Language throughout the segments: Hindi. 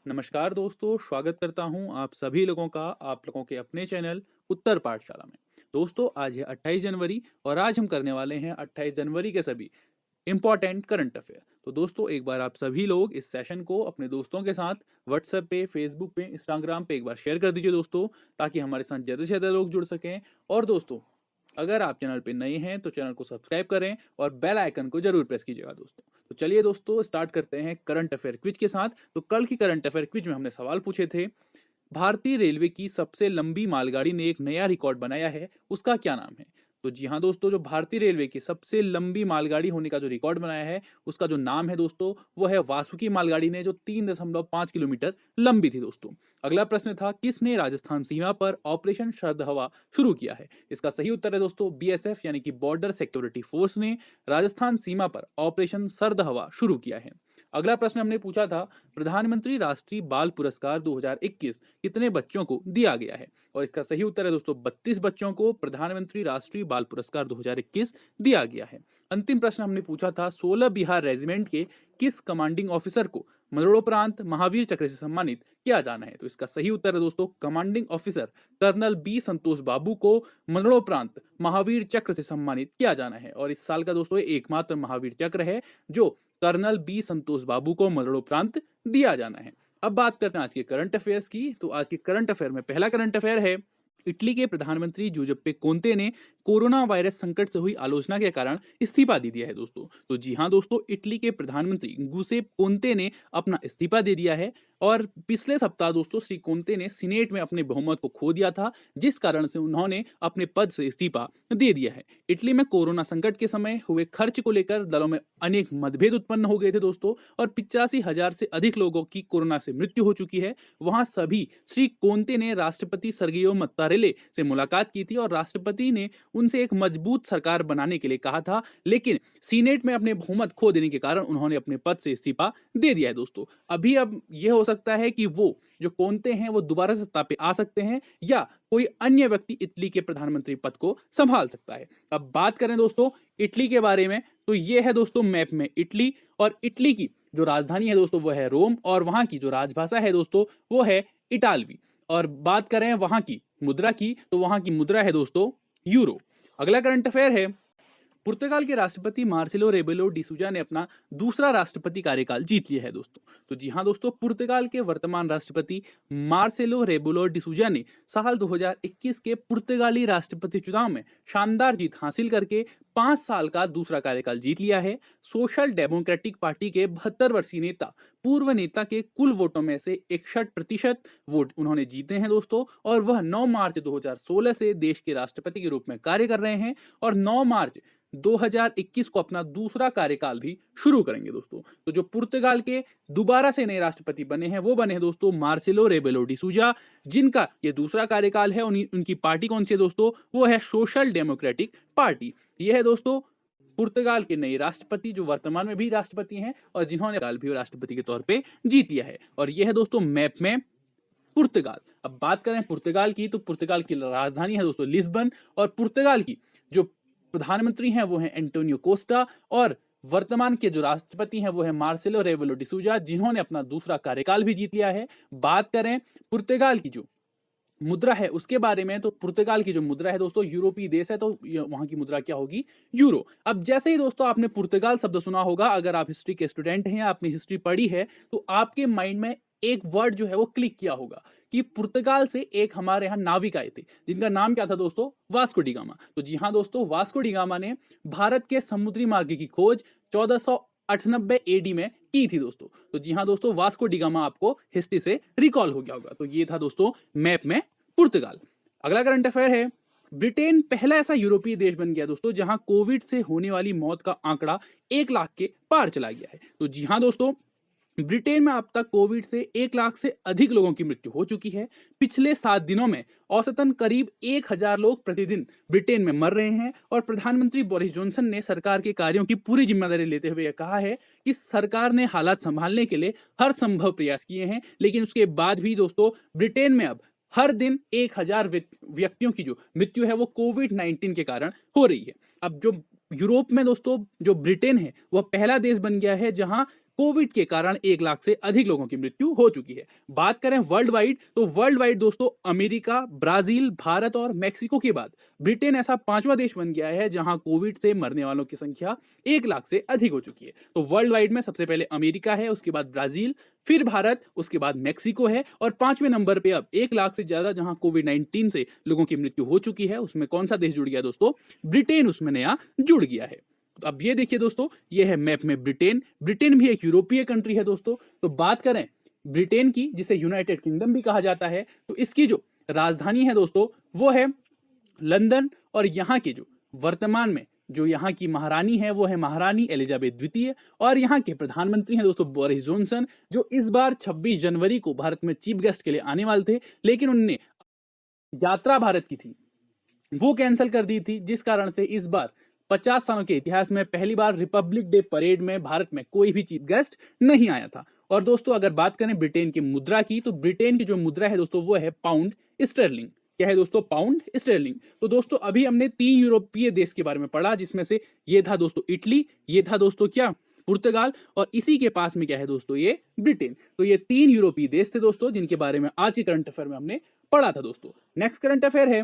नमस्कार दोस्तों, स्वागत करता हूं आप सभी लोगों का आप लोगों के अपने चैनल उत्तर पाठशाला में। दोस्तों, आज है 28 जनवरी और आज हम करने वाले हैं 28 जनवरी के सभी इंपॉर्टेंट करंट अफेयर। तो दोस्तों, एक बार आप सभी लोग इस सेशन को अपने दोस्तों के साथ व्हाट्सएप पे, फेसबुक पे, इंस्टाग्राम पे एक बार शेयर कर दीजिए दोस्तों, ताकि हमारे साथ ज़्यादा से ज़्यादा लोग जुड़ सकें। और दोस्तों, अगर आप चैनल पे नए हैं तो चैनल को सब्सक्राइब करें और बेल आइकन को जरूर प्रेस कीजिएगा दोस्तों। तो चलिए दोस्तों, स्टार्ट करते हैं करंट अफेयर क्विज के साथ। तो कल की करंट अफेयर क्विज में हमने सवाल पूछे थे, भारतीय रेलवे की सबसे लंबी मालगाड़ी ने एक नया रिकॉर्ड बनाया है, उसका क्या नाम है? तो जी हाँ दोस्तों, जो भारतीय रेलवे की सबसे लंबी मालगाड़ी होने का जो रिकॉर्ड बनाया है, उसका जो नाम है दोस्तों, वो है वासुकी मालगाड़ी ने, जो 3.5 किलोमीटर लंबी थी दोस्तों। अगला प्रश्न था, किसने राजस्थान सीमा पर ऑपरेशन शरद हवा शुरू किया है? इसका सही उत्तर है दोस्तों, बीएसएफ यानी कि बॉर्डर सिक्योरिटी फोर्स ने राजस्थान सीमा पर ऑपरेशन शरद हवा शुरू किया है। अगला प्रश्न हमने पूछा था, प्रधानमंत्री राष्ट्रीय बाल पुरस्कार 2021 कितने बच्चों को दिया गया है? और इसका सही उत्तर है दोस्तों, 32 बच्चों को प्रधानमंत्री राष्ट्रीय बाल पुरस्कार 2021 दिया गया है। अंतिम प्रश्न हमने पूछा था, 16 बिहार रेजिमेंट के किस कमांडिंग ऑफिसर को मरणोपरांत महावीर चक्र से सम्मानित किया जाना है? तो इसका सही उत्तर है दोस्तों, कमांडिंग ऑफिसर कर्नल बी संतोष बाबू को मरणोपरांत महावीर चक्र से सम्मानित किया जाना है। और इस साल का दोस्तों एकमात्र महावीर चक्र है जो कर्नल बी संतोष बाबू को मरणोपरांत दिया जाना है। अब बात करते हैं आज के करंट अफेयर्स की। तो आज के करंट अफेयर में पहला करंट अफेयर है, इटली के प्रधानमंत्री जूजेप्पे कोंते ने कोरोना वायरस संकट से हुई आलोचना के कारण इस्तीफा दे दिया है दोस्तों। तो जी हाँ दोस्तों, इटली के प्रधानमंत्री गुसेप कोंते ने अपना इस्तीफा दे दिया है। और पिछले सप्ताह दोस्तों श्री कोंते ने सीनेट में अपने बहुमत को खो दिया था, जिस कारण से उन्होंने अपने पद से इस्तीफा दे दिया है। इटली में कोरोना संकट के समय हुए खर्च को लेकर दलों में अनेक मतभेद उत्पन्न हो गए थे दोस्तों, और 85,000 से अधिक लोगों की कोरोना से मृत्यु हो चुकी है। वहां सभी श्री कोंते ने राष्ट्रपति सर्गियो मत्तारेले से मुलाकात की थी और राष्ट्रपति ने उनसे एक मजबूत सरकार बनाने के लिए कहा था, लेकिन सीनेट में अपने बहुमत खो देने के कारण उन्होंने अपने पद से इस्तीफा दे दिया है दोस्तों। अभी अब यह हो सकता है कि वो जो कोंते हैं वो दोबारा सत्ता पे आ सकते हैं, या कोई अन्य व्यक्ति इटली के प्रधानमंत्री पद को संभाल सकता है। अब बात करें दोस्तों इटली के बारे में, तो ये है दोस्तों मैप में इटली, और इटली की जो राजधानी है दोस्तों वो है रोम, और वहां की जो राजभाषा है दोस्तों वो है इटालवी। और बात करें वहां की मुद्रा की, तो वहां की मुद्रा है दोस्तों यूरो। अगला करंट अफेयर है, पुर्तगाल के राष्ट्रपति मार्सेलो रेबेलो डिसूजा ने अपना दूसरा राष्ट्रपति कार्यकाल जीत लिया है दोस्तों। तो जी हाँ दोस्तों, पुर्तगाल के वर्तमान राष्ट्रपति मार्सेलो रेबेलो डिसूजा ने साल 2021 के पुर्तगाली राष्ट्रपति चुनाव में शानदार जीत हासिल करके 5 साल का दूसरा कार्यकाल जीत लिया है। सोशल डेमोक्रेटिक पार्टी के 72 वर्षीय नेता पूर्व नेता के कुल वोटों में से 61% वोट उन्होंने जीते हैं दोस्तों, और वह 9 मार्च 2016 से देश के राष्ट्रपति के रूप में कार्य कर रहे हैं और 9 मार्च 2021 को अपना दूसरा कार्यकाल भी शुरू करेंगे दोस्तों। तो जो पुर्तगाल के दोबारा से नए राष्ट्रपति बने हैं वो बने हैं दोस्तों मार्सेलो रेबेलो डिसूजा, जिनका ये दूसरा कार्यकाल है। उनकी पार्टी कौन सी है दोस्तों? वो है सोशल डेमोक्रेटिक पार्टी। यह है दोस्तों पुर्तगाल के नए राष्ट्रपति, जो वर्तमान में भी राष्ट्रपति हैं और जिन्होंने काल भी राष्ट्रपति के तौर पे जीत लिया है। और यह है दोस्तों मैप में पुर्तगाल। अब बात करें पुर्तगाल की, तो पुर्तगाल की राजधानी है दोस्तों लिस्बन, और पुर्तगाल की जो प्रधानमंत्री हैं वो हैं एंटोनियो कोस्टा, और वर्तमान के जो राष्ट्रपति हैं वो है मार्सेलो रेबेलो डिसूजा, जिन्होंने अपना दूसरा कार्यकाल भी जीत लिया है। बात करें पुर्तगाल की जो मुद्रा है उसके बारे में, तो पुर्तगाल की जो मुद्रा है दोस्तों, यूरोपीय देश है तो वहां की मुद्रा क्या होगी? यूरो। अब जैसे ही दोस्तों आपने पुर्तगाल शब्द सुना होगा, अगर आप हिस्ट्री के स्टूडेंट हैं, आपने हिस्ट्री पढ़ी है, तो आपके माइंड में एक वर्ड जो है वो क्लिक किया होगा कि पुर्तगाल से एक हमारे यहाँ नाविक आए थे, जिनका नाम क्या था दोस्तों? Vasco D gamma. तो जी हाँ दोस्तों, वास्को डी गामा ने भारत के समुद्री मार्ग की खोज 1498 एडी में की थी दोस्तों। तो जी हाँ दोस्तों, वास्को डी गामा आपको हिस्ट्री से रिकॉल हो गया होगा। तो ये था दोस्तों मैप में पुर्तगाल। अगला करंट अफेयर है, ब्रिटेन पहला ऐसा यूरोपीय देश बन गया दोस्तों जहां कोविड से होने वाली मौत का आंकड़ा 1 लाख के पार चला गया है। तो जी हाँ दोस्तों, ब्रिटेन में अब तक कोविड से 1 लाख से अधिक लोगों की मृत्यु हो चुकी है। पिछले 7 दिनों में औसतन करीब 1,000 लोग प्रतिदिन ब्रिटेन में मर रहे हैं। और प्रधानमंत्री बोरिस जॉनसन ने सरकार के कार्यों की पूरी जिम्मेदारी लेते हुए यह कहा है कि सरकार ने हालात संभालने के लिए हर संभव प्रयास किए हैं, लेकिन उसके बाद भी दोस्तों ब्रिटेन में अब हर दिन 1,000 व्यक्तियों की जो मृत्यु है वो कोविड-19 के कारण हो रही है। अब जो यूरोप में दोस्तों जो ब्रिटेन है वह पहला देश बन गया है जहां कोविड के कारण 1 लाख से अधिक लोगों की मृत्यु हो चुकी है। बात करें वर्ल्ड वाइड, तो वर्ल्ड वाइड दोस्तों अमेरिका, ब्राजील, भारत और मेक्सिको के बाद ब्रिटेन ऐसा 5वां देश बन गया है जहां कोविड से मरने वालों की संख्या 1 लाख से अधिक हो चुकी है। तो वर्ल्ड वाइड में सबसे पहले अमेरिका है, उसके बाद ब्राजील, फिर भारत, उसके बाद मेक्सिको है और 5वें नंबर पे अब 1 लाख से ज्यादा जहां कोविड-19 से लोगों की मृत्यु हो चुकी है, उसमें कौन सा देश जुड़ गया दोस्तों? ब्रिटेन उसमें नया जुड़ गया है। तो अब ये देखिए दोस्तों, ये है मैप में ब्रिटेन। ब्रिटेन भी एक यूरोपीय कंट्री है दोस्तों। तो बात करें ब्रिटेन की, जिसे यूनाइटेड किंगडम भी कहा जाता है, तो इसकी जो राजधानी है दोस्तों वो है लंदन और यहाँ की जो वर्तमान में जो यहाँ की महारानी है वो है महारानी एलिजाबेथ द्वितीय और यहाँ के प्रधानमंत्री हैं दोस्तों बोरिस जॉनसन, जो इस बार 26 जनवरी को भारत में चीफ गेस्ट के लिए आने वाले थे, लेकिन उन्होंने यात्रा भारत की थी वो कैंसिल कर दी थी, जिस कारण से इस बार 50 सालों के इतिहास में पहली बार रिपब्लिक डे परेड में भारत में कोई भी चीफ गेस्ट नहीं आया था। और दोस्तों अगर बात करें ब्रिटेन की मुद्रा की, तो ब्रिटेन की जो मुद्रा है दोस्तों वो है पाउंड स्टर्लिंग। क्या है दोस्तों? Pound sterling. तो दोस्तों अभी हमने 3 यूरोपीय देश के बारे में पढ़ा, जिसमें से ये था दोस्तों इटली, ये था दोस्तों क्या पुर्तगाल, और इसी के पास में क्या है दोस्तों? ये ब्रिटेन। तो ये 3 यूरोपीय देश थे दोस्तों जिनके बारे में आज के करंट अफेयर में हमने पढ़ा था दोस्तों। नेक्स्ट करंट अफेयर है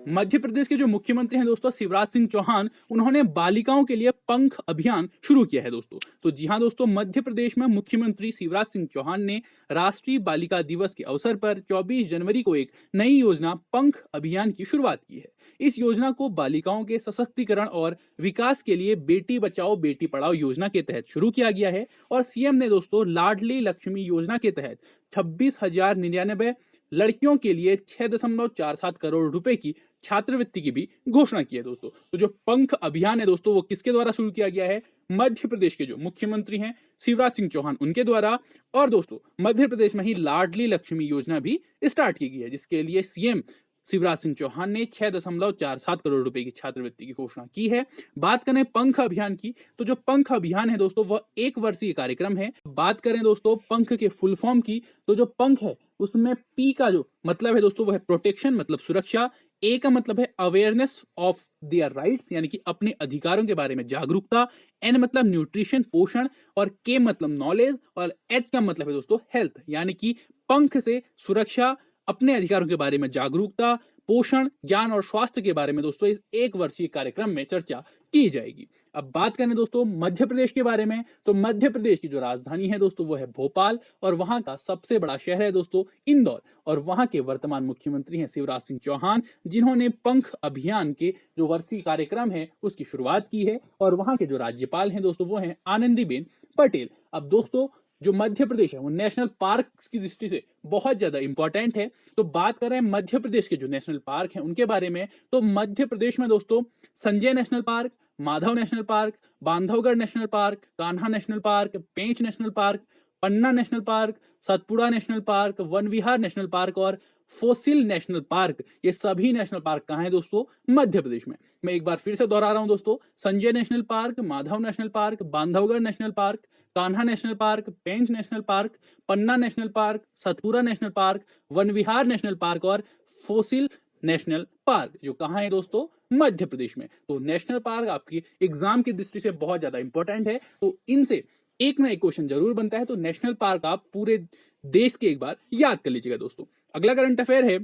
मध्य प्रदेश के जो मुख्यमंत्री हैं दोस्तों शिवराज सिंह चौहान, उन्होंने बालिकाओं के लिए पंख अभियान शुरू किया है दोस्तों। तो जी हां दोस्तों, मध्य प्रदेश में मुख्यमंत्री शिवराज सिंह चौहान ने राष्ट्रीय बालिका दिवस के अवसर पर 24 जनवरी को एक नई योजना पंख अभियान की शुरुआत की है। इस योजना को बालिकाओं के सशक्तिकरण और विकास के लिए बेटी बचाओ बेटी पढ़ाओ योजना के तहत शुरू किया गया है और सीएम ने दोस्तों लाडली लक्ष्मी योजना के तहत 26,099 लड़कियों के लिए 6.47 करोड़ रुपए की छात्रवृत्ति की भी घोषणा की है दोस्तों। तो जो पंख अभियान है दोस्तों वो किसके द्वारा शुरू किया गया है? मध्य प्रदेश के जो मुख्यमंत्री हैं शिवराज सिंह चौहान उनके द्वारा। और दोस्तों मध्य प्रदेश में ही लाडली लक्ष्मी योजना भी स्टार्ट की गई है, जिसके लिए सीएम शिवराज सिंह चौहान ने 6.47 करोड़ रुपए की छात्रवृत्ति की घोषणा की है। बात करें पंख अभियान की, तो जो पंख अभियान है दोस्तों वह 1 वर्षीय कार्यक्रम है। बात करें दोस्तों पंख के फुल फॉर्म की, तो जो पंख है उसमें पी का जो मतलब है दोस्तों वह है प्रोटेक्शन, मतलब सुरक्षा, ए का मतलब है अवेयरनेस ऑफ देयर राइट्स यानी कि अपने अधिकारों के बारे में जागरूकता, एन मतलब न्यूट्रिशन पोषण, और के मतलब नॉलेज, और एच का मतलब है दोस्तों हेल्थ यानी कि पंख से सुरक्षा, अपने अधिकारों के बारे में जागरूकता, पोषण, ज्ञान और स्वास्थ्य के बारे में दोस्तों इस 1 वर्षीय कार्यक्रम में चर्चा की जाएगी। अब बात करें दोस्तों मध्य प्रदेश के बारे में, तो मध्य प्रदेश की जो राजधानी है दोस्तों वो है भोपाल और वहां का सबसे बड़ा शहर है दोस्तों इंदौर, और वहां के वर्तमान मुख्यमंत्री हैं शिवराज सिंह चौहान, जिन्होंने पंख अभियान के जो वर्षीय कार्यक्रम है उसकी शुरुआत की है। और वहां के जो राज्यपाल हैं दोस्तों वो हैं आनंदीबेन पटेल। अब दोस्तों जो मध्य प्रदेश है वो नेशनल पार्क की दृष्टि से बहुत ज्यादा इंपॉर्टेंट है। तो बात करें मध्य प्रदेश के जो नेशनल पार्क हैं उनके बारे में, तो मध्य प्रदेश में दोस्तों Sanjay National Park, Madhav National Park, Bandhavgarh National Park, Kanha National Park, Pench National Park, Panna National Park, Satpura National Park, Van Vihar National Park और फोसिल नेशनल पार्क, ये सभी नेशनल पार्क कहाँ हैं दोस्तों? मध्य प्रदेश में। मैं एक बार फिर से दोहरा रहा हूं दोस्तों, Sanjay National Park, Madhav National Park, Bandhavgarh National Park, Kanha National Park, Pench National Park, Panna National Park, Satpura National Park, Van Vihar National Park और फोसिल नेशनल पार्क, जो कहाँ है दोस्तों? मध्य प्रदेश में। तो नेशनल पार्क आपकी एग्जाम की दृष्टि से बहुत ज्यादा इंपॉर्टेंट है, तो इनसे एक ना एक क्वेश्चन जरूर बनता है। तो नेशनल पार्क आप पूरे देश के एक बार याद कर लीजिएगा दोस्तों। अगला करंट अफेयर है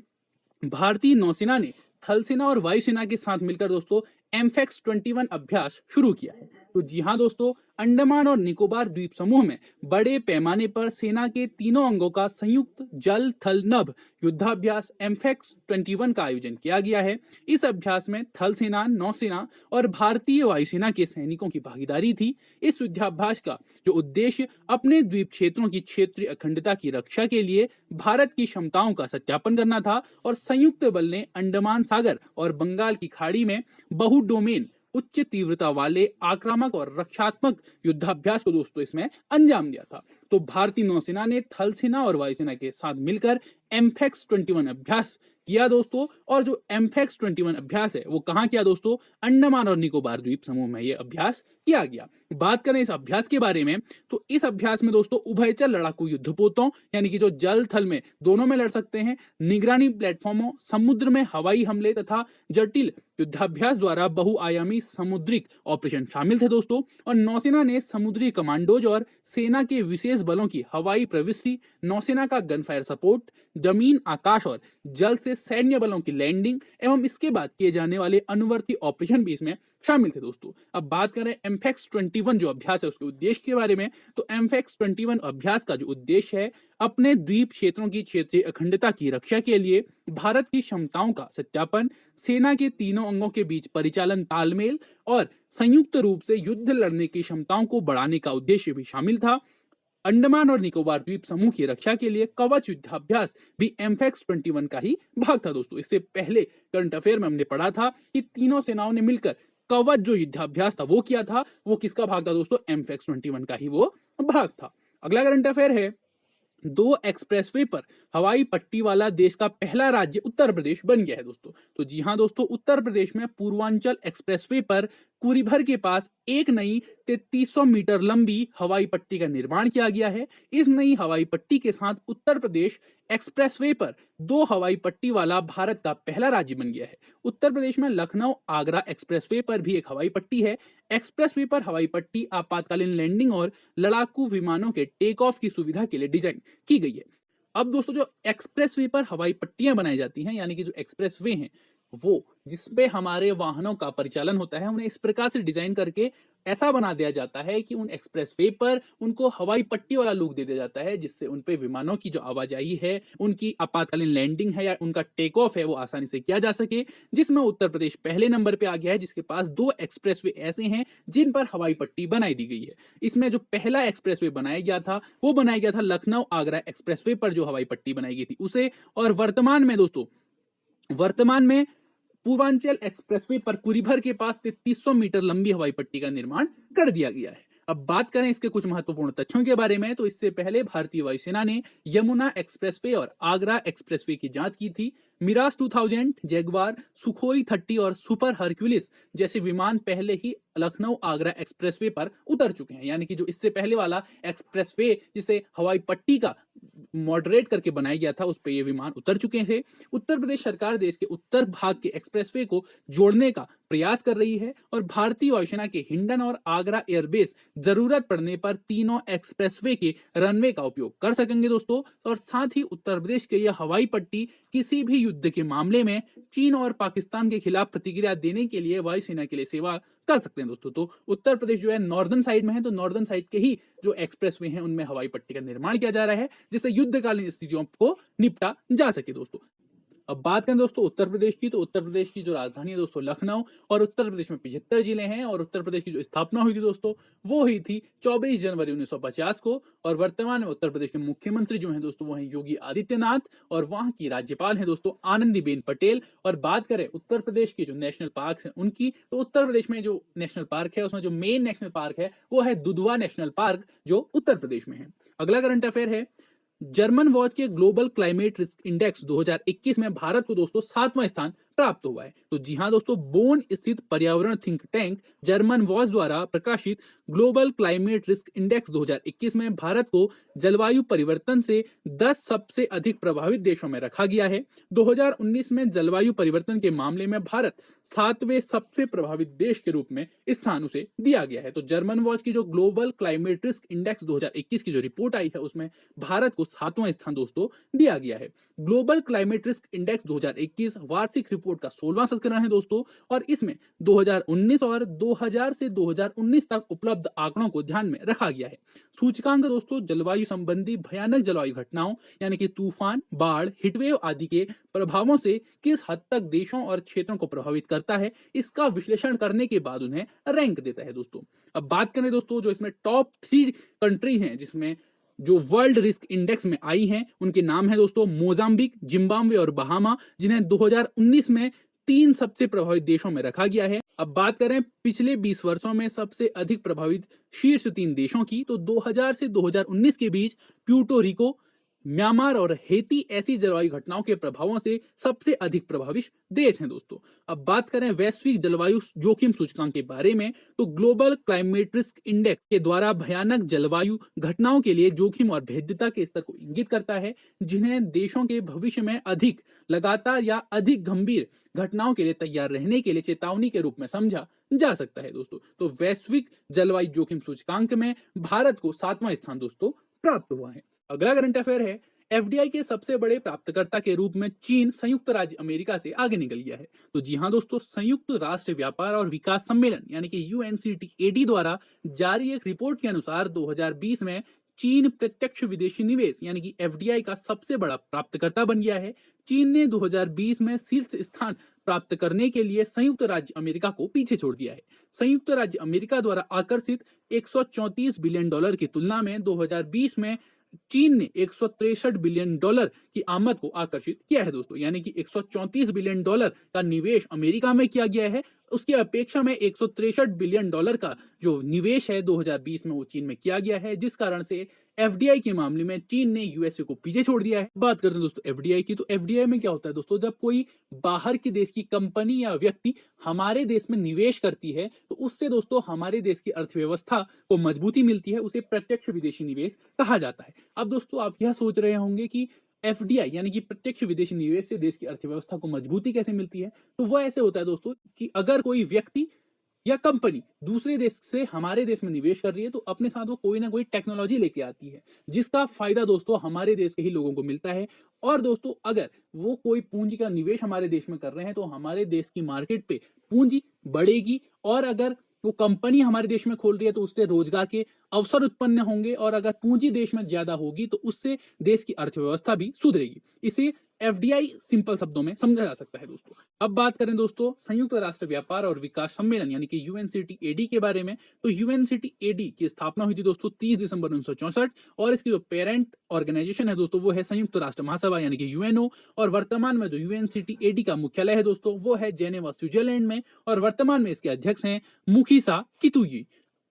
भारतीय नौसेना ने थल सेना और वायुसेना के साथ मिलकर दोस्तों एमफेक्स 21 अभ्यास शुरू किया है। तो जी हाँ दोस्तों, अंडमान और निकोबार द्वीप समूह में बड़े पैमाने पर सेना के तीनों अंगों का संयुक्त जल थल नभ युद्धाभ्यास एमफेक्स 21 का आयोजन किया गया है। इस अभ्यास में थल सेना, नौसेना और भारतीय वायुसेना के सैनिकों की भागीदारी थी। इस युद्धाभ्यास का जो उद्देश्य अपने द्वीप क्षेत्रों की क्षेत्रीय अखंडता की रक्षा के लिए भारत की क्षमताओं का सत्यापन करना था और संयुक्त बल ने अंडमान सागर और बंगाल की खाड़ी में बहु डोमेन उच्च तीव्रता वाले आक्रामक और रक्षात्मक युद्धाभ्यास को दोस्तों इसमें अंजाम दिया था। तो भारतीय नौसेना ने थल सेना और वायुसेना के साथ मिलकर एम्फेक्स 21 अभ्यास किया दोस्तों। और जो एम्फेक्स 21 अभ्यास है वो कहाँ किया दोस्तों? अंडमान और निकोबार द्वीप समूह में ये अभ्यास किया गया। बात करें इस अभ्यास के बारे में तो इस अभ्यास में दोस्तों उभयचर लड़ाकू युद्धपोतों यानी कि जो जल थल में दोनों में लड़ सकते हैं, निगरानी प्लेटफॉर्मों, समुद्र में हवाई हमले तथा जटिल युद्धाभ्यास द्वारा बहुआयामी समुद्रिक ऑपरेशन शामिल थे दोस्तों। और नौसेना ने समुद्री कमांडोज और सेना के विशेष बलों की हवाई प्रविष्टि, नौसेना का गनफायर सपोर्ट, जमीन, आकाश और जल से सैन्य बलों की लैंडिंग एवं इसके बाद किए जाने वाले अनुवर्ती ऑपरेशन भी इसमें शामिल थे दोस्तों। अब बात करें एम्फेक्स 21 जो अभ्यास है उसके उद्देश्य के बारे में तो एम्फेक्स 21 अभ्यास का जो उद्देश्य है अपने द्वीप क्षेत्रों की क्षेत्रीय अखंडता की रक्षा के लिए भारत की क्षमताओं का सत्यापन, सेना के तीनों अंगों के बीच परिचालन तालमेल और संयुक्त रूप से युद्ध लड़ने की क्षमताओं को बढ़ाने का उद्देश्य भी शामिल था। अंडमान और निकोबार द्वीप समूह की रक्षा के लिए कवच युद्धाभ्यास भी एम्फेक्स 21 का ही भाग था दोस्तों। इससे पहले करंट अफेयर में हमने पढ़ा था कि तीनों सेनाओं ने मिलकर कवच जो युद्धाभ्यास था वो किया था, वो किसका भाग था दोस्तों? एम्फेक्स 21 का ही वो भाग था। अगला करंट अफेयर है, 2 एक्सप्रेसवे पर हवाई पट्टी वाला देश का पहला राज्य उत्तर प्रदेश बन गया है दोस्तों। तो जी हां दोस्तों, उत्तर प्रदेश में पूर्वांचल एक्सप्रेसवे पर कुरीभर के पास एक नई 3300 मीटर लंबी हवाई पट्टी का निर्माण किया गया है। इस नई हवाई पट्टी के साथ उत्तर प्रदेश एक्सप्रेसवे पर 2 हवाई पट्टी वाला भारत का पहला राज्य बन गया है। उत्तर प्रदेश में लखनऊ आगरा एक्सप्रेसवे पर भी एक हवाई पट्टी है। एक्सप्रेसवे पर हवाई पट्टी आपातकालीन लैंडिंग और लड़ाकू विमानों के टेक ऑफ की सुविधा के लिए डिजाइन की गई है। अब दोस्तों जो एक्सप्रेसवे पर हवाई पट्टियां बनाई जाती हैं यानी कि जो एक्सप्रेसवे हैं वो जिसपे हमारे वाहनों का परिचालन होता है, उन्हें इस प्रकार से डिजाइन करके ऐसा बना दिया जाता है कि उन एक्सप्रेसवे पर उनको हवाई पट्टी वाला लुक दे दिया जाता है, जिससे उन पे विमानों की जो आवाजाही है, उनकी आपातकालीन लैंडिंग है या उनका टेक ऑफ है वो आसानी से किया जा सके। जिसमें उत्तर प्रदेश पहले नंबर पे आ गया है, जिसके पास 2 एक्सप्रेसवे ऐसे हैं जिन पर हवाई पट्टी बनाई दी गई है। इसमें जो पहला एक्सप्रेसवे बनाया गया था वो बनाया गया था लखनऊ आगरा एक्सप्रेसवे पर जो हवाई पट्टी बनाई गई थी उसे। और वर्तमान में पूर्वांचल एक्सप्रेसवे पर कुरीभर के पास 3300 मीटर लंबी हवाई पट्टी का निर्माण कर दिया गया है। अब बात करें इसके कुछ महत्वपूर्ण तथ्यों के बारे में तो इससे पहले भारतीय वायुसेना ने यमुना एक्सप्रेसवे और आगरा एक्सप्रेसवे की जांच की थी। मिराज 2000, जैगवार, सुखोई 30 और सुपर हरक्यूलिस जैसे विमान पहले ही लखनऊ आगरा एक्सप्रेसवे पर उतर चुके हैं। यानी कि जो इससे पहले वाला एक्सप्रेसवे जिसे हवाई पट्टी का मॉडरेट करके बनाया गया था उस पे ये विमान उतर चुके थे। उत्तर प्रदेश सरकार देश के उत्तर भाग के एक्सप्रेसवे को जोड़ने का प्रयास कर रही है और भारतीय वायुसेना के हिंडन और आगरा एयरबेस जरूरत पड़ने पर तीनों एक्सप्रेसवे के रनवे का उपयोग कर सकेंगे दोस्तों। और साथ ही उत्तर प्रदेश के यह हवाई पट्टी किसी भी युद्ध के मामले में चीन और पाकिस्तान के खिलाफ प्रतिक्रिया देने के लिए वायुसेना के लिए सेवा कर सकते हैं दोस्तों। तो उत्तर प्रदेश जो है नॉर्दर्न साइड में है, तो नॉर्दर्न साइड के ही जो एक्सप्रेसवे हैं उनमें हवाई पट्टी का निर्माण किया जा रहा है जिससे युद्धकालीन स्थितियों को निपटा जा सके दोस्तों। अब बात करें दोस्तों उत्तर प्रदेश की, तो उत्तर प्रदेश की जो राजधानी है दोस्तों लखनऊ, और उत्तर प्रदेश में 75 जिले हैं। और उत्तर प्रदेश की जो स्थापना हुई थी दोस्तों वो हुई थी 24 जनवरी 1950 को। और वर्तमान में उत्तर प्रदेश के मुख्यमंत्री जो हैं दोस्तों वो हैं योगी आदित्यनाथ और वहां की राज्यपाल हैं दोस्तों आनंदीबेन पटेल। और बात करें उत्तर प्रदेश के जो नेशनल पार्क हैं उनकी, तो उत्तर प्रदेश में जो नेशनल पार्क है उसमें जो मेन नेशनल पार्क है वो है दुधवा नेशनल पार्क जो उत्तर प्रदेश में है। अगला करंट अफेयर है, जर्मन वॉच के ग्लोबल क्लाइमेट रिस्क इंडेक्स 2021 में भारत को दोस्तों 7वां स्थान प्राप्त हुआ है। तो जी हां दोस्तों, बोन स्थित पर्यावरण थिंक टैंक जर्मन वॉच द्वारा प्रकाशित ग्लोबल क्लाइमेट रिस्क इंडेक्स 2021 में भारत को जलवायु परिवर्तन से 10 सबसे अधिक प्रभावित देशों में रखा गया है। 2019 में जलवायु परिवर्तन के मामले में भारत 7वें सबसे प्रभावित देश के रूप में स्थान उसे दिया गया है। तो जर्मन वॉच की जो ग्लोबल क्लाइमेट रिस्क इंडेक्स 2021 की जो रिपोर्ट आई है उसमें भारत को 7वां स्थान दोस्तों दिया गया है। ग्लोबल क्लाइमेट रिस्क इंडेक्स 2021 वार्षिक रिपोर्ट का 16वां संस्करण है दोस्तों, और इसमें 2019 और 2000 से 2019 तक उपलब्ध आंकड़ों को ध्यान में रखा गया है। सूचकांक दोस्तों जलवायु संबंधी भयानक जलवायु घटनाओं यानी कि तूफान, बाढ़, हीटवेव आदि के प्रभावों से किस हद तक देशों और क्षेत्रों को प्रभावित करता है इसका विश्लेषण करने के बाद उन्हें रैंक देता है दोस्तों। अब बात करें दोस्तों जो इसमें टॉप 3 कंट्रीज हैं जिसमें जो वर्ल्ड रिस्क इंडेक्स में आई हैं उनके नाम है दोस्तों मोजाम्बिक, जिम्बाब्वे और बहामा, जिन्हें 2019 में 3 सबसे प्रभावित देशों में रखा गया है। अब बात करें पिछले 20 वर्षों में सबसे अधिक प्रभावित शीर्ष 3 देशों की, तो 2000 से 2019 के बीच प्यूर्टो रिको, म्यांमार और हेती ऐसी जलवायु घटनाओं के प्रभावों से सबसे अधिक प्रभावित देश हैं दोस्तों। अब बात करें वैश्विक जलवायु जोखिम सूचकांक के बारे में, तो ग्लोबल क्लाइमेट रिस्क इंडेक्स के द्वारा भयानक जलवायु घटनाओं के लिए जोखिम और भेद्यता के स्तर को इंगित करता है, जिन्हें देशों के भविष्य में अधिक लगातार या अधिक गंभीर घटनाओं के लिए तैयार रहने के लिए चेतावनी के रूप में समझा जा सकता है दोस्तों। तो वैश्विक जलवायु जोखिम सूचकांक में भारत को 7वां स्थान दोस्तों प्राप्त हुआ है। अगला करंट अफेयर है, एफडीआई के सबसे बड़े प्राप्तकर्ता के रूप में चीन संयुक्त राज्य अमेरिका से आगे निकल गया है। तो जी हां दोस्तों, संयुक्त राष्ट्र व्यापार और विकास सम्मेलन यानी कि यूएनसीटीएडी द्वारा जारी एक रिपोर्ट के अनुसार 2020 में चीन प्रत्यक्ष विदेशी निवेश यानी कि एफडीआई का सबसे बड़ा प्राप्तकर्ता बन गया है। चीन ने 2020 में शीर्ष स्थान प्राप्त करने के लिए संयुक्त राज्य अमेरिका को पीछे छोड़ दिया है। संयुक्त राज्य अमेरिका द्वारा आकर्षित 134 बिलियन डॉलर की तुलना में 2020 में चीन ने 163 बिलियन डॉलर की आमद को आकर्षित किया है दोस्तों, यानी कि 134 बिलियन डॉलर का निवेश अमेरिका में किया गया है, उसकी अपेक्षा में 163 बिलियन डॉलर का जो निवेश है 2020 में वो चीन में किया गया है, जिस कारण से एफडीआई के मामले में चीन ने यूएसए को पीछे छोड़ दिया है। बात करते हैं दोस्तों एफडीआई की, तो एफडीआई में क्या होता है दोस्तों, जब कोई बाहर के देश की कंपनी या व्यक्ति हमारे देश में निवेश करती है तो उससे दोस्तों हमारे देश की अर्थव्यवस्था को मजबूती मिलती है, उसे प्रत्यक्ष विदेशी निवेश कहा जाता है। अब दोस्तों आप यह सोच रहे होंगे कि एफडीआई यानी कि प्रत्यक्ष विदेशी निवेश से देश की अर्थव्यवस्था को मजबूती कैसे मिलती है, तो वह ऐसे होता है दोस्तों कि अगर कोई व्यक्ति या कंपनी दूसरे देश से हमारे देश में निवेश कर रही है तो अपने साथ वो कोई ना कोई टेक्नोलॉजी लेके आती है, जिसका फायदा दोस्तों हमारे देश के ही लोगों को मिलता है। और दोस्तों अगर वो कोई पूंजी का निवेश हमारे देश में कर रहे हैं तो हमारे देश की मार्केट पे पूंजी बढ़ेगी, और अगर वो कंपनी हमारे देश में खोल रही है तो उससे रोजगार के अवसर उत्पन्न होंगे, और अगर पूंजी देश में ज्यादा होगी तो उससे देश की अर्थव्यवस्था भी सुधरेगी। इसे एफडीआई सिंपल शब्दों में समझा जा सकता है दोस्तों। अब बात करें दोस्तों संयुक्त राष्ट्र व्यापार और विकास सम्मेलन यानी कि यूएनसीटीएडी के बारे में, तो यूएनसीटीएडी की स्थापना हुई थी दोस्तों 30 दिसंबर 1964, और इसकी जो पेरेंट ऑर्गेनाइजेशन है दोस्तों वो है संयुक्त राष्ट्र महासभा यानी कि यूएनओ, और वर्तमान में जो यूएनसीटीएडी का मुख्यालय है दोस्तों वो है जेनेवा स्विट्जरलैंड में, और वर्तमान में इसके अध्यक्ष हैं मुखीसा कितुई।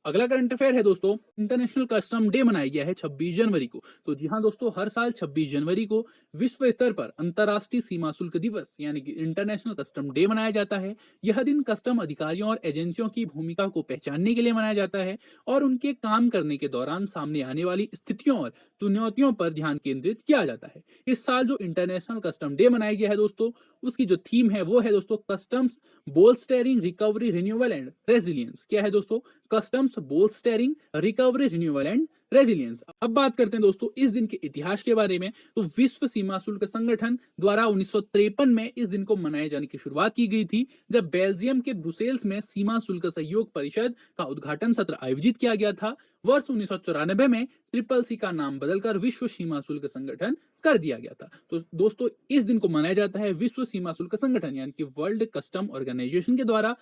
अगला करंट अफेयर है दोस्तों, इंटरनेशनल कस्टम डे मनाया गया है 26 जनवरी को। तो जी हां दोस्तों, हर साल 26 जनवरी को विश्व स्तर पर अंतर्राष्ट्रीय सीमा शुल्क दिवस यानी कि इंटरनेशनल कस्टम डे मनाया जाता है। यह दिन कस्टम अधिकारियों और एजेंसियों की भूमिका को पहचानने के लिए मनाया जाता है और उनके काम करने के दौरान सामने आने वाली स्थितियों और चुनौतियों पर ध्यान केंद्रित किया जाता है। इस साल जो इंटरनेशनल कस्टम डे मनाया गया है दोस्तों, उसकी जो थीम है वो है दोस्तों customs bolstering recovery renewal and resilience. क्या है दोस्तों? Customs bolstering recovery renewal and resilience. अब बात करते हैं दोस्तों इस दिन के इतिहास के बारे में। तो विश्व सीमा शुल्क संगठन द्वारा 1953 में इस दिन को मनाए जाने की शुरुआत की गई थी, जब बेल्जियम के ब्रुसेल्स में सीमा शुल्क सहयोग परिषद का उद्घाटन सत्र आयोजित किया गया था। वर्ष 1994 में ट्रिपल सी का नाम बदलकर विश्व सीमा शुल्क संगठन कर दिया गया था। तो दोस्तों इस दिन को मनाया जाता है विश्व सीमा शुल्क संगठन यानी कि वर्ल्ड कस्टम ऑर्गेनाइजेशन के द्वारा।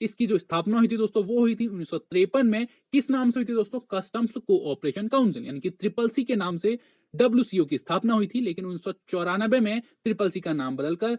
इसकी जो स्थापना हुई थी दोस्तों वो हुई थी 1953 में। किस नाम से हुई थी दोस्तों? कस्टम्स कोऑपरेशन काउंसिल यानी कि ट्रिपल सी के नाम से डब्ल्यूसीओ की स्थापना हुई थी, लेकिन 1994 में ट्रिपल सी का नाम बदलकर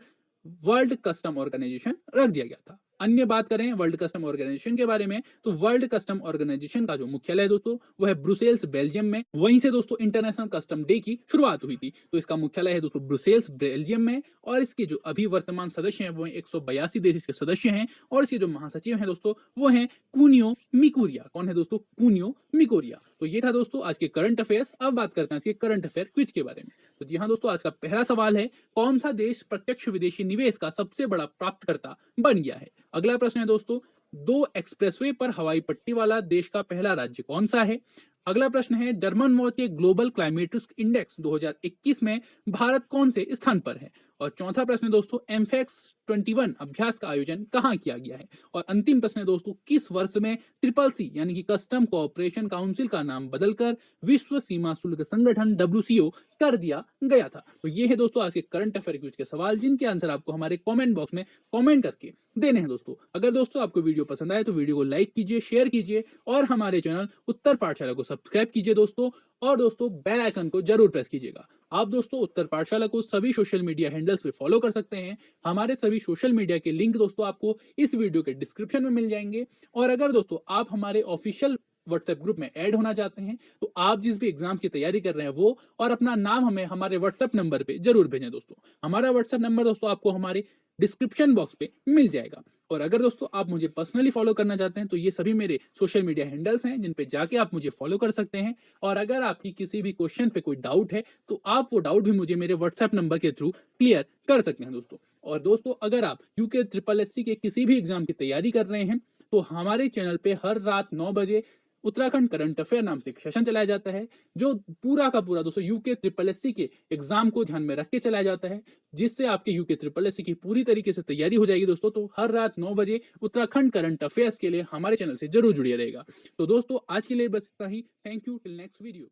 वर्ल्ड कस्टम ऑर्गेनाइजेशन रख दिया गया था। अन्य बात करें वर्ल्ड कस्टम ऑर्गेनाइजेशन के बारे में, तो वर्ल्ड कस्टम ऑर्गेनाइजेशन का जो मुख्यालय है दोस्तों वो है ब्रुसेल्स बेल्जियम में। वहीं से दोस्तों इंटरनेशनल कस्टम डे की शुरुआत हुई थी। तो इसका मुख्यालय है दोस्तों ब्रुसेल्स बेल्जियम में, और इसके जो अभी वर्तमान सदस्य हैं वो 182 देश के सदस्य हैं, और इसके जो महासचिव हैं दोस्तों वो हैं कुनियो मिकोरिया। कौन है दोस्तों? कुनियो मिकोरिया। तो ये था दोस्तों आज के करंट अफेयर्स। अब बात करते हैं आज के करंट अफेयर क्विज के बारे में। तो जी हाँ दोस्तों, आज का पहला सवाल है, कौन सा देश प्रत्यक्ष विदेशी निवेश का सबसे बड़ा प्राप्तकर्ता बन गया है? अगला प्रश्न है दोस्तों, 2 एक्सप्रेसवे पर हवाई पट्टी वाला देश का पहला राज्य कौन सा है? अगला प्रश्न है, जर्मन वॉच के ग्लोबल क्लाइमेट रिस्क इंडेक्स 2021 में भारत कौन से स्थान पर है? और चौथा प्रश्न है दोस्तों, एमफेक्स 21 अभ्यास का आयोजन कहाँ किया गया है? और अंतिम प्रश्न है दोस्तों, किस वर्ष में ट्रिपल सी यानी कि कस्टम कोऑपरेशन काउंसिल का नाम बदलकर विश्व सीमा शुल्क संगठन डब्ल्यूसीओ कर दिया गया था? तो ये है दोस्तों आज के करंट अफेयर क्विज के सवाल, जिनके आंसर आपको हमारे कमेंट बॉक्स में कमेंट करके देने हैं दोस्तों। अगर दोस्तों आपको वीडियो पसंद आए तो वीडियो को लाइक कीजिए, शेयर कीजिए, और हमारे चैनल उत्तर पाठशाला को सब्सक्राइब कीजिए दोस्तों, और दोस्तों बेल आइकन को जरूर प्रेस कीजिएगा। आप दोस्तों उत्तर पाठशाला को सभी सोशल मीडिया हैंडल्स पे फॉलो कर सकते हैं। हमारे सभी सोशल मीडिया के लिंक दोस्तों आपको इस वीडियो के डिस्क्रिप्शन में मिल जाएंगे। और अगर दोस्तों आप हमारे ऑफिशियल व्हाट्सएप ग्रुप में ऐड होना चाहते हैं तो आप जिस भी एग्जाम की तैयारी कर रहे हैं वो और अपना नाम हमें हमारे व्हाट्सएप नंबर पे जरूर भेजें दोस्तों। हमारा व्हाट्सएप नंबर दोस्तों आपको हमारे डिस्क्रिप्शन बॉक्स पे मिल जाएगा। और अगर दोस्तों आप मुझे पर्सनली फॉलो करना चाहते हैं तो ये सभी मेरे सोशल मीडिया हैंडल्स हैं जिन पे जाके आप मुझे फॉलो कर सकते हैं। और अगर आपकी किसी भी क्वेश्चन पे कोई डाउट है तो आप वो डाउट भी मुझे मेरे व्हाट्सएप नंबर के थ्रू क्लियर कर सकते हैं दोस्तों। और दोस्तों अगर आप यूके ट्रिपल एससी के किसी भी एग्जाम की तैयारी कर रहे हैं तो हमारे चैनल पे हर रात 9 बजे उत्तराखंड करंट अफेयर नाम से एक सेशन चलाया जाता है जो पूरा का पूरा दोस्तों यूके ट्रिपल एससी के एग्जाम को ध्यान में रख के चलाया जाता है, जिससे आपके यूके ट्रिपल एससी की पूरी तरीके से तैयारी हो जाएगी दोस्तों। तो हर रात 9 बजे उत्तराखंड करंट अफेयर्स के लिए हमारे चैनल से जरूर जुड़िए रहेगा। तो दोस्तों आज के लिए बस इतना ही। Thank you, till next video.